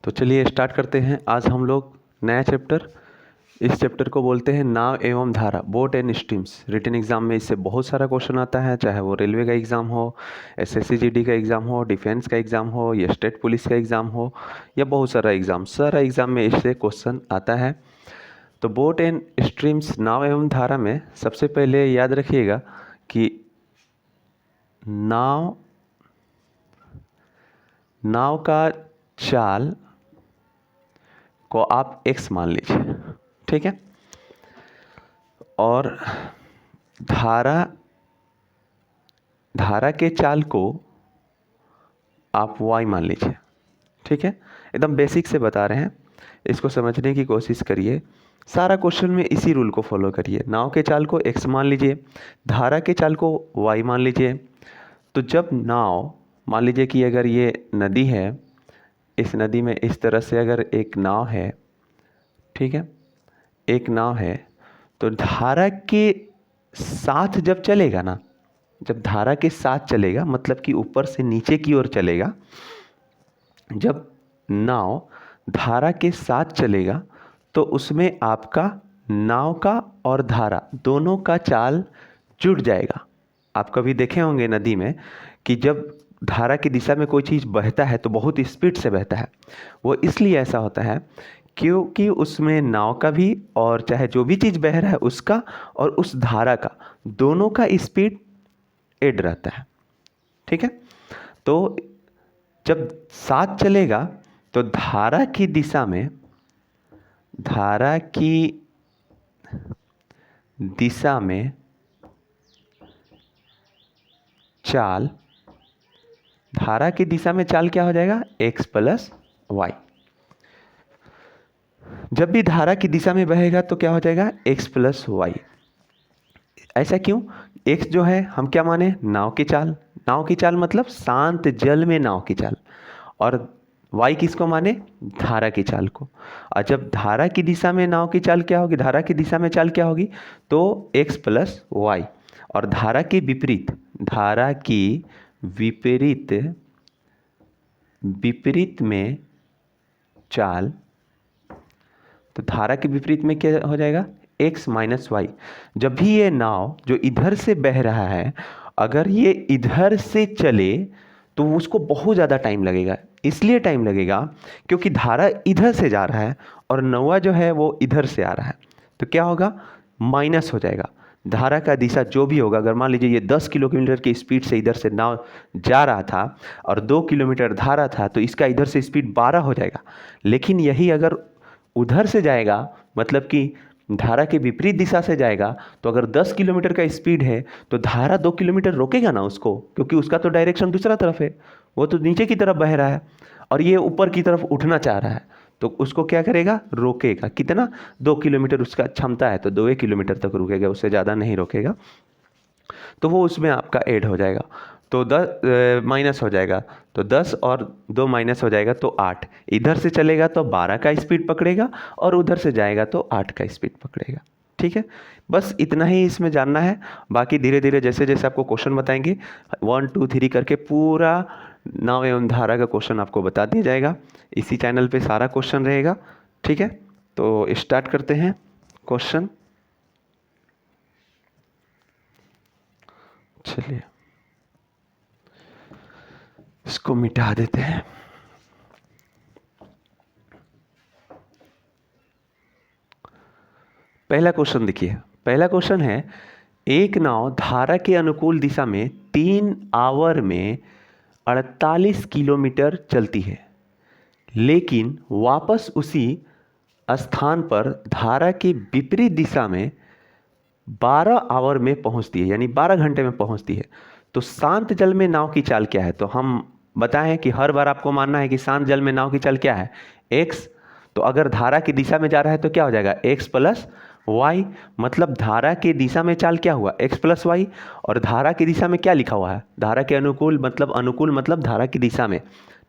तो चलिए स्टार्ट करते हैं। आज हम लोग नया चैप्टर, इस चैप्टर को बोलते हैं नाव एवं धारा, boat and streams. Written exam में इससे बहुत सारा क्वेश्चन आता है, चाहे वो रेलवे का एग्ज़ाम हो, एसएससी जीडी का एग्ज़ाम हो, डिफेंस का एग्ज़ाम हो, या स्टेट पुलिस का एग्ज़ाम हो, या बहुत सारा एग्ज़ाम में इससे क्वेश्चन आता है। तो बोट एंड स्ट्रीम्स, नाव एवं धारा में सबसे पहले याद रखिएगा कि नाव का चाल को आप x मान लीजिए, ठीक है, और धारा के चाल को आप y मान लीजिए, ठीक है। एकदम बेसिक से बता रहे हैं, इसको समझने की कोशिश करिए। सारा क्वेश्चन में इसी रूल को फॉलो करिए। नाव के चाल को x मान लीजिए, धारा के चाल को y मान लीजिए। तो जब नाव, मान लीजिए कि अगर ये नदी है, इस नदी में इस तरह से अगर एक नाव है, ठीक है, एक नाव है, तो धारा के साथ जब चलेगा ना, जब धारा के साथ चलेगा मतलब कि ऊपर से नीचे की ओर चलेगा, जब नाव धारा के साथ चलेगा तो उसमें आपका नाव का और धारा दोनों का चाल जुड़ जाएगा। आप कभी देखे होंगे नदी में कि जब धारा की दिशा में कोई चीज़ बहता है तो बहुत स्पीड से बहता है। वो इसलिए ऐसा होता है क्योंकि उसमें नाव का भी और चाहे जो भी चीज़ बह रहा है उसका और उस धारा का दोनों का स्पीड ऐड रहता है, ठीक है। तो जब साथ चलेगा तो धारा की दिशा में चाल, धारा की दिशा में चाल क्या हो जाएगा, x प्लस वाई। जब भी धारा की दिशा में बहेगा तो क्या हो जाएगा, x प्लस वाई। ऐसा क्यों? x जो है हम क्या माने, नाव की चाल। नाव की चाल मतलब शांत जल में नाव की चाल, और y किसको माने, धारा की चाल को। और जब धारा की दिशा में नाव की चाल क्या होगी, धारा की दिशा में चाल क्या होगी, तो x प्लस वाई। और धारा के विपरीत, धारा की विपरीत में चाल, तो धारा के विपरीत में क्या हो जाएगा, x माइनस वाई। जब भी ये नाव जो इधर से बह रहा है, अगर ये इधर से चले तो उसको बहुत ज़्यादा टाइम लगेगा। इसलिए टाइम लगेगा क्योंकि धारा इधर से जा रहा है और नौवा जो है वो इधर से आ रहा है, तो क्या होगा, माइनस हो जाएगा। धारा का दिशा जो भी होगा, अगर मान लीजिए ये 10 किलोमीटर की स्पीड से इधर से नाव जा रहा था और 2 किलोमीटर धारा था, तो इसका इधर से स्पीड 12 हो जाएगा। लेकिन यही अगर उधर से जाएगा, मतलब कि धारा के विपरीत दिशा से जाएगा, तो अगर 10 किलोमीटर का स्पीड है तो धारा 2 किलोमीटर रोकेगा ना उसको, क्योंकि उसका तो डायरेक्शन दूसरा तरफ है, वो तो नीचे की तरफ बह रहा है और ये ऊपर की तरफ उठना चाह रहा है, तो उसको क्या करेगा, रोकेगा। कितना, 2 किलोमीटर उसका क्षमता है तो 2 किलोमीटर तक रुकेगा, उससे ज़्यादा नहीं रोकेगा। तो वो उसमें आपका ऐड हो जाएगा, तो 10 माइनस हो जाएगा, तो 10 और 2 माइनस हो जाएगा तो 8। इधर से चलेगा तो 12 का स्पीड पकड़ेगा और उधर से जाएगा तो 8 का स्पीड पकड़ेगा, ठीक है। बस इतना ही इसमें जानना है। बाकी धीरे धीरे जैसे जैसे आपको क्वेश्चन बताएंगे 1 2 3 करके पूरा नाव एवं धारा का क्वेश्चन आपको बता दिया जाएगा। इसी चैनल पे सारा क्वेश्चन रहेगा, ठीक है। तो स्टार्ट करते हैं क्वेश्चन। चलिए इसको मिटा देते हैं। पहला क्वेश्चन देखिए, पहला क्वेश्चन है, एक नाव धारा के अनुकूल दिशा में 3 आवर में 48 किलोमीटर चलती है, लेकिन वापस उसी स्थान पर धारा के विपरीत दिशा में 12 आवर में पहुंचती है, यानी 12 घंटे में पहुंचती है। तो शांत जल में नाव की चाल क्या है? तो हम बताएं कि हर बार आपको मानना है कि शांत जल में नाव की चाल क्या है, x। तो अगर धारा की दिशा में जा रहा है तो क्या हो जाएगा, x प्लस वाई। मतलब धारा की दिशा में चाल क्या हुआ, x प्लस वाई। और धारा की दिशा में क्या लिखा हुआ है, धारा के अनुकूल मतलब धारा की दिशा में,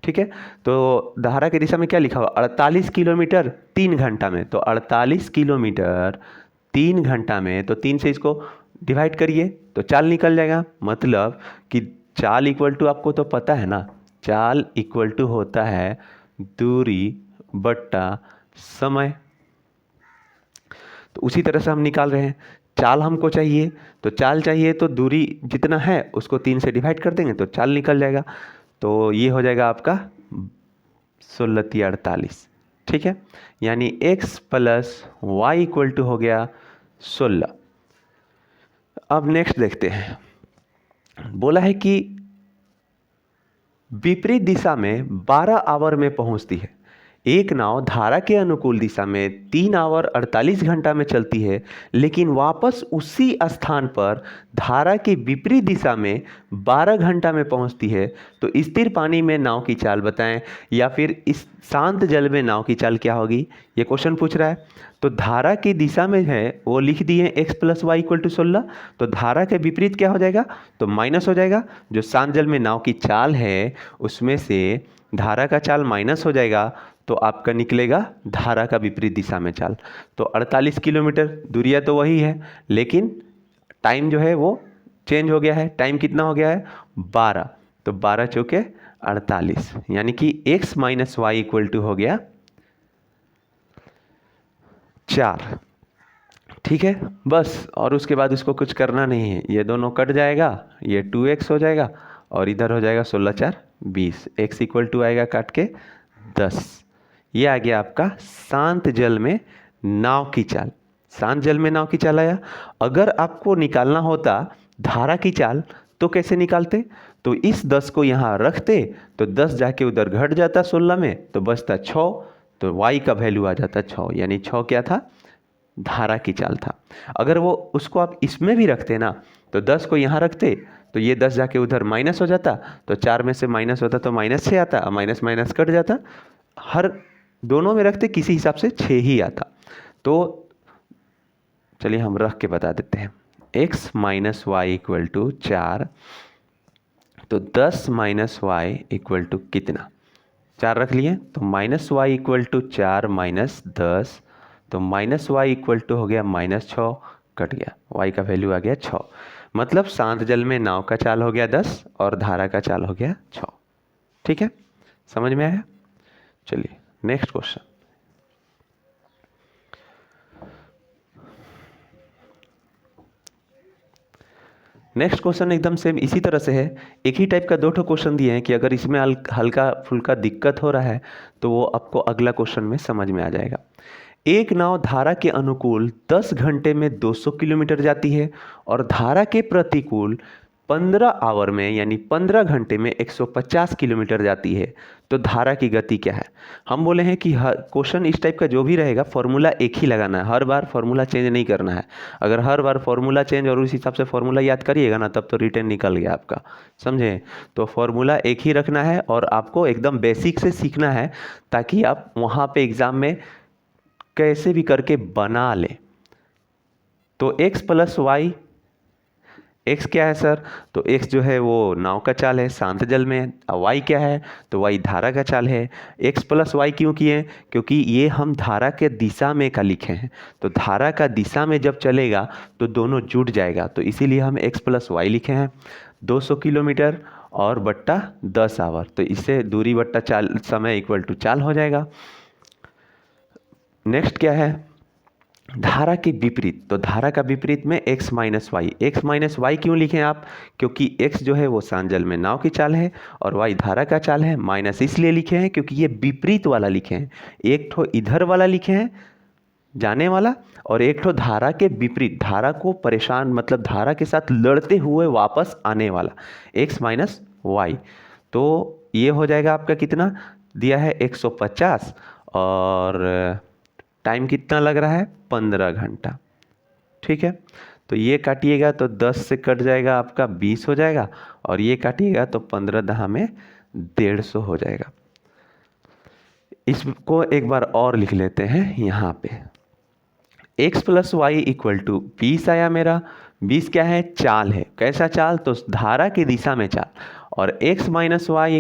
ठीक है। तो धारा की दिशा में क्या लिखा हुआ, 48 किलोमीटर 3 घंटा में। तो 48 किलोमीटर 3 घंटा में, तो 3 से इसको डिवाइड करिए तो चाल निकल जाएगा। मतलब कि चाल इक्वल टू, आपको तो पता है ना, चाल इक्वल टू होता है दूरी बट्टा समय। तो उसी तरह से हम निकाल रहे हैं, चाल हमको चाहिए, तो चाल चाहिए तो दूरी जितना है उसको 3 से डिवाइड कर देंगे तो चाल निकल जाएगा। तो ये हो जाएगा आपका 16×48, ठीक है, यानी x + y = हो गया 16। अब नेक्स्ट देखते हैं, बोला है कि विपरीत दिशा में 12 आवर में पहुंचती है। एक नाव धारा के अनुकूल दिशा में 3 आवर 48 घंटा में चलती है, लेकिन वापस उसी स्थान पर धारा के विपरीत दिशा में 12 घंटा में पहुंचती है। तो स्थिर पानी में नाव की चाल बताएं, या फिर इस शांत जल में नाव की चाल क्या होगी, ये क्वेश्चन पूछ रहा है। तो धारा की दिशा में है वो लिख दिए x + y = 16। तो धारा के विपरीत क्या हो जाएगा, तो माइनस हो जाएगा। जो शांत जल में नाव की चाल है उसमें से धारा का चाल माइनस हो जाएगा, तो आपका निकलेगा धारा का विपरीत दिशा में चाल। तो 48 किलोमीटर, दूरिया तो वही है, लेकिन टाइम जो है वो चेंज हो गया है। टाइम कितना हो गया है, 12। तो 12 चौके 48, यानी कि x - y = हो गया 4, ठीक है बस। और उसके बाद उसको कुछ करना नहीं है, ये दोनों कट जाएगा, ये 2x हो जाएगा और इधर हो जाएगा 16 × 4 = 20। x = आएगा काट के 10। ये आ गया आपका शांत जल में नाव की चाल। शांत जल में नाव की चाल आया। अगर आपको निकालना होता धारा की चाल तो कैसे निकालते, तो इस 10 को यहाँ रखते तो 10 जाके उधर घट जाता 16 में, तो बचता 6। तो y का वैल्यू आ जाता 6, यानी 6 क्या था, धारा की चाल था। अगर वो उसको आप इसमें भी रखते ना, तो 10 को यहाँ रखते तो ये 10 जाके उधर माइनस हो जाता, तो 4 में से माइनस होता तो -6 आता, माइनस माइनस कट जाता। हर दोनों में रखते किसी हिसाब से 6 ही आता। तो चलिए हम रख के बता देते हैं, x - y = 4, तो 10 - y = कितना, 4 रख लिए, तो -y = 4 - 10, तो -y = हो गया -6, कट गया, y का वैल्यू आ गया 6। मतलब शांत जल में नाव का चाल हो गया 10 और धारा का चाल हो गया 6। ठीक है, समझ में आया। चलिए नेक्स्ट क्वेश्चन। नेक्स्ट क्वेश्चन एकदम सेम इसी तरह से है। एक ही टाइप का 2 क्वेश्चन दिए हैं कि अगर इसमें हल्का फुल्का दिक्कत हो रहा है तो वो आपको अगला क्वेश्चन में समझ में आ जाएगा। एक नाव धारा के अनुकूल 10 घंटे में 200 किलोमीटर जाती है और धारा के प्रतिकूल 15 आवर में यानी 15 घंटे में 150 किलोमीटर जाती है। तो धारा की गति क्या है। हम बोले हैं कि क्वेश्चन इस टाइप का जो भी रहेगा फॉर्मूला एक ही लगाना है, हर बार फॉर्मूला चेंज नहीं करना है। अगर हर बार फॉर्मूला चेंज और उस हिसाब से फॉर्मूला याद करिएगा ना, तब तो रिटर्न निकल गया आपका, समझे। तो फॉर्मूला एक ही रखना है और आपको एकदम बेसिक से सीखना है, ताकि आप वहाँ पे एग्ज़ाम में कैसे भी करके बना लें। तो x + y, x क्या है सर, तो x जो है वो नाव का चाल है शांत जल में, y क्या है, तो y धारा का चाल है। x + y क्यों किए, क्योंकि ये हम धारा के दिशा में का लिखे हैं, तो धारा का दिशा में जब चलेगा तो दोनों जुड़ जाएगा, तो इसीलिए हम x + y लिखे हैं। 200 किलोमीटर और बट्टा 10 आवर, तो इससे दूरी बट्टा चाल समय = चाल हो जाएगा। नेक्स्ट क्या है, धारा के विपरीत, तो धारा का विपरीत में x - y। x - y क्यों लिखें आप, क्योंकि x जो है वो शांत जल में नाव की चाल है और y धारा का चाल है। माइनस इसलिए लिखे हैं क्योंकि ये विपरीत वाला लिखे हैं, एक ठो इधर वाला लिखे हैं जाने वाला, और एक ठो धारा के विपरीत, धारा को परेशान मतलब धारा के साथ लड़ते हुए वापस आने वाला, x - y। तो ये हो जाएगा आपका कितना दिया है 150, और टाइम कितना लग रहा है 15 घंटा। ठीक है, तो ये काटिएगा तो 10 से कट जाएगा आपका 20 हो जाएगा, और ये काटिएगा तो 15 10 में 150 हो जाएगा। इसको एक बार और लिख लेते हैं यहाँ पे, x + y = 20 आया मेरा। 20 क्या है, चाल है, कैसा चाल, तो धारा की दिशा में चाल। और x - y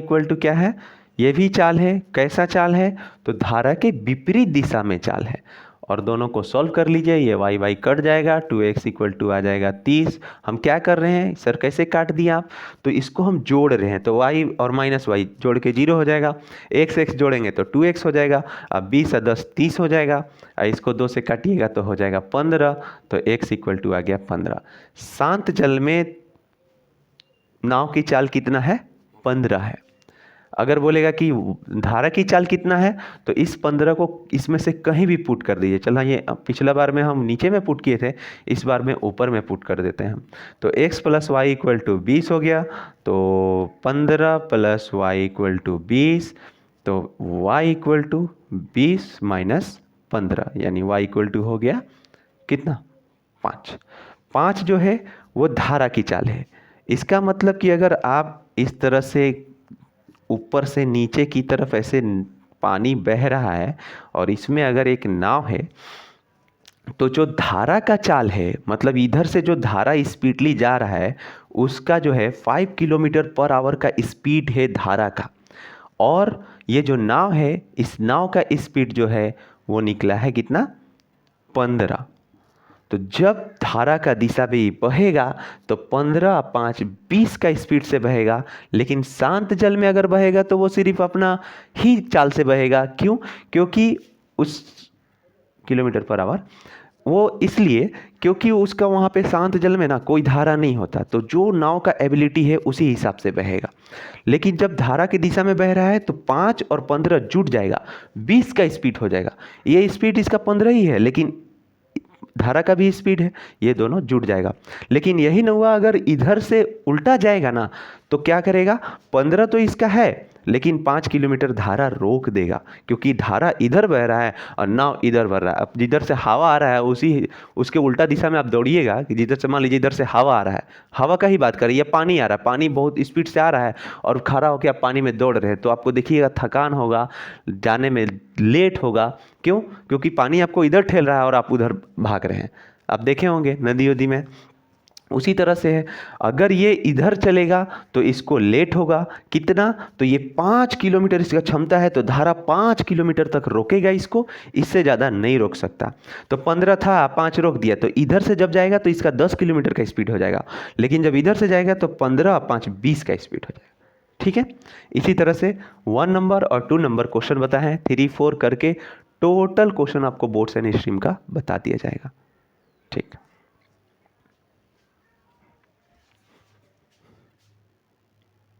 = क्या है, ये भी चाल है, कैसा चाल है, तो धारा के विपरीत दिशा में चाल है। और दोनों को सॉल्व कर लीजिए, ये वाई वाई कट जाएगा, 2x इक्वल टू आ जाएगा 30। हम क्या कर रहे हैं सर, कैसे काट दिया आप, तो इसको हम जोड़ रहे हैं, तो y और माइनस वाई जोड़ के 0 हो जाएगा, x जोड़ेंगे तो 2x हो जाएगा। अब 20 और 10 30 हो जाएगा, इसको 2 से काटिएगा तो हो जाएगा 15, तो x इक्वल टू आ गया 15। शांत जल में नाव की चाल कितना है, 15 है। अगर बोलेगा कि धारा की चाल कितना है, तो इस 15 को इसमें से कहीं भी पुट कर दीजिए। चलो ये पिछला बार में हम नीचे में पुट किए थे, इस बार में ऊपर में पुट कर देते हैं हम। तो x plus y equal to 20 हो गया, तो 15 प्लस वाई इक्वल टू 20, तो y इक्वल टू 20 माइनस 15, यानी y इक्वल टू हो गया कितना, 5। 5 जो है वो धारा की चाल है। इसका मतलब कि अगर आप इस तरह से ऊपर से नीचे की तरफ ऐसे पानी बह रहा है और इसमें अगर एक नाव है, तो जो धारा का चाल है, मतलब इधर से जो धारा स्पीडली जा रहा है, उसका जो है 5 किलोमीटर पर आवर का स्पीड है धारा का। और ये जो नाव है, इस नाव का स्पीड जो है वो निकला है कितना, 15। तो जब धारा का दिशा भी बहेगा तो 15 5 20 का स्पीड से बहेगा, लेकिन शांत जल में अगर बहेगा तो वो सिर्फ अपना ही चाल से बहेगा। क्यों, क्योंकि उस किलोमीटर पर आवर, वो इसलिए क्योंकि उसका वहाँ पे शांत जल में ना कोई धारा नहीं होता, तो जो नाव का एबिलिटी है उसी हिसाब से बहेगा। लेकिन जब धारा की दिशा में बह रहा है तो 5 और 15 जुट जाएगा, 20 का स्पीड हो जाएगा। ये स्पीड इसका 15 ही है, लेकिन धारा का भी स्पीड है, ये दोनों जुड़ जाएगा। लेकिन यही नौवा अगर इधर से उल्टा जाएगा ना, तो क्या करेगा, 15 तो इसका है, लेकिन 5 किलोमीटर धारा रोक देगा, क्योंकि धारा इधर बह रहा है और नाव इधर बह रहा है। अब जिधर से हवा आ रहा है उसके उल्टा दिशा में आप दौड़िएगा, कि जिधर से मान लीजिए इधर से हवा आ रहा है, हवा का ही बात करें, ये पानी आ रहा है, पानी बहुत स्पीड से आ रहा है और खड़ा होकर आप पानी में दौड़ रहे हैं, तो आपको देखिएगा थकान होगा, जाने में लेट होगा। क्यों, क्योंकि पानी आपको इधर ठेल रहा है और आप उधर भाग रहे हैं। आप देखे होंगे नदी उदी में, उसी तरह से है। अगर ये इधर चलेगा तो इसको लेट होगा कितना, तो ये 5 किलोमीटर इसका क्षमता है, तो धारा 5 किलोमीटर तक रोकेगा इसको, इससे ज़्यादा नहीं रोक सकता। तो 15 था, 5 रोक दिया, तो इधर से जब जाएगा तो इसका 10 किलोमीटर का स्पीड हो जाएगा, लेकिन जब इधर से जाएगा तो 15 5 20 का स्पीड हो जाएगा। ठीक है, इसी तरह से 1 नंबर और 2 नंबर क्वेश्चन बताए हैं, 3 4 करके टोटल क्वेश्चन आपको बोर्ड्स एंड स्ट्रीम का बता दिया जाएगा। ठीक।